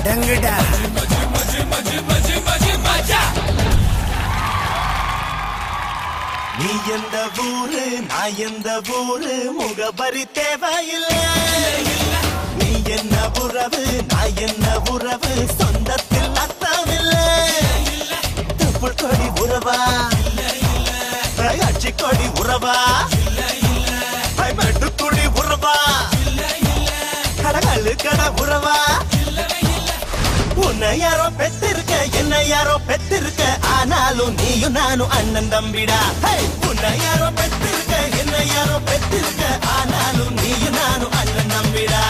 அடங்குடா. நீ எந்த ஊரு நான் எந்த ஊரு முகபரி தேவையில்லை. நீ என்ன உறவு நான் என்ன உறவு சொந்தத்தில் அர்த்தமில்லை. தொப்புள் கொடி உறவா அச்சி கொடி உறவா மெட்டுக்குடி உறவா கடகழு கட உறவா. உன்னை யாரோ பெத்திருக்க என்ன யாரோ பெத்திருக்க ஆனாலும் நீயும் நானும் அண்ணன் தம்பிடா. உன்னை யாரோ பெத்திருக்க என்ன யாரோ பெத்திருக்க ஆனாலும் நீயும் நானும் அண்ணன் தம்பிடா.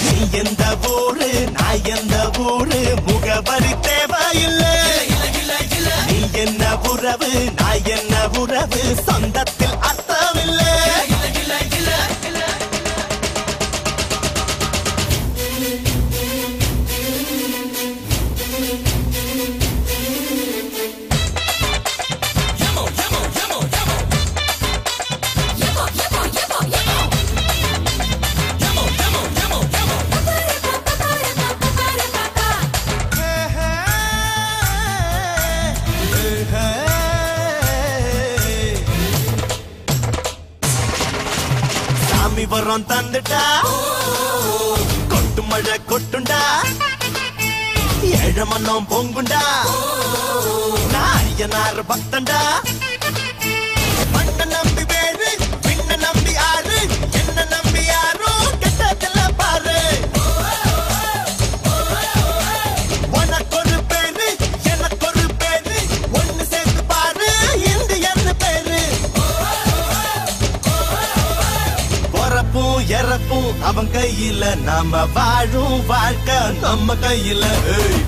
நீ எந்த ஊரு நான் எந்த ஊரு முகபரி தேவையில்லை. நீ என்ன உறவு நான் என்ன உறவு சொந்தத்தில் அர்த்தமில்லை. வரம் தந்துட்டா கொட்டு மழை கொட்டுண்டா ஏழ மன்னம் பொங்குண்டா நாயனார் பக்தண்டா. மண்ண நம்பி வேறு பின்ன நம்பி ஆறு என்ன நம்பி யாரோ கெட்டதில்ல பாரு. உனக்கு ஒரு பேரு எனக்கு ஒரு பேரு ஒன்னு சேர்த்து பாரு இந்தியன்னு பேரு. இறப்பும் அவன் கையில நாம வாழும் வாழ்க்கை நம்ம கையில.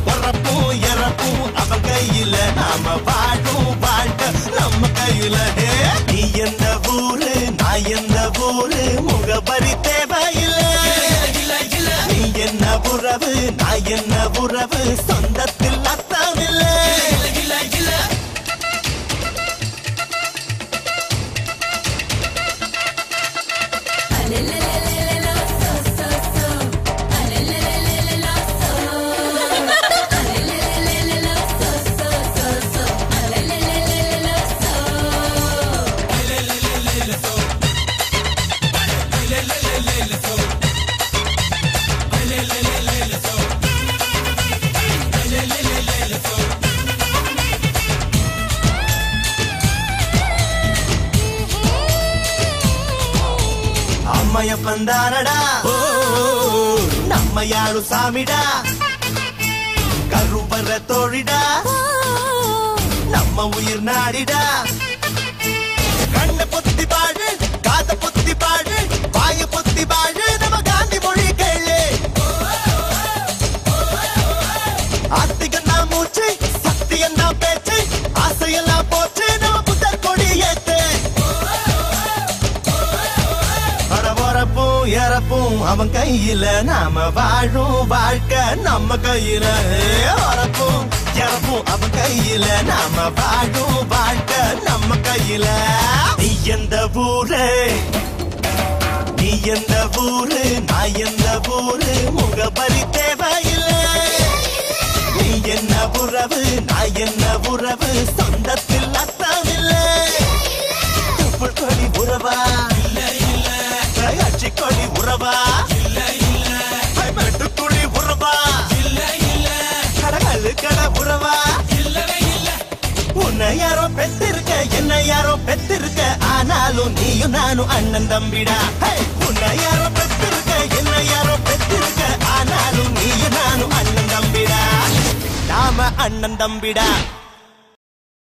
பிறப்பும் இறப்பும் அவன் கையில நாம வாழும் வாழ்க்கை நம்ம கையில. நீ எந்த ஊரு நான் எந்த ஊரு முகபரி தேவையில்லை. நீ என்ன உறவு நான் என்ன உறவு சொந்தத்தில் அர்த்தமில்லை. அம்மைய பந்தானடா நம்ம யாழு சாமிடா. கருவற தோழிடா நம்ம உயிர் நாடிடா. கண்ண பொத்தி பாடு காத பொத்தி பாடு வாய பொத்தி பாடு நம்ம காந்தி மொழி கேளு. ஆத்திகன்னா மூச்சு சக்தியன்னா பேச்சு ஆசையெல்லாம் போச்சு நம்ம புத்தர் கொடி ஏத்து. இறப்பும் அவன் கையில நாம வாழும் வாழ்க்கை நம்ம கையில. இறப்பும் இறப்பும் அவன் கையில நாம வாழும் வாழ்க்கை நம்ம கையில. நீ எந்த ஊரு நீ எந்த ஊரு நான் எந்த ஊரு முகபரி தேவையில்லை. நீ என்ன உறவு நான் என்ன உறவு சொந்தத்தில் அர்த்தமில்லை. தொப்புள் கொடி உறவா அச்சி கொடி உறவா மெட்டுக்குடி உறவா கடகழு கட உறவா. உன்னை யாரோ பெத்திருக்க என்ன யாரோ பெத்திருக்க ஆனாலும் நீயும் நானும் அண்ணன் தம்பிடா. உன்னை யாரோ பெத்திருக்க என்ன யாரோ பெத்திருக்க ஆனாலும் நீயும் நானும் அண்ணன் தம்பிடா. நாம அண்ணன் தம்பிடா.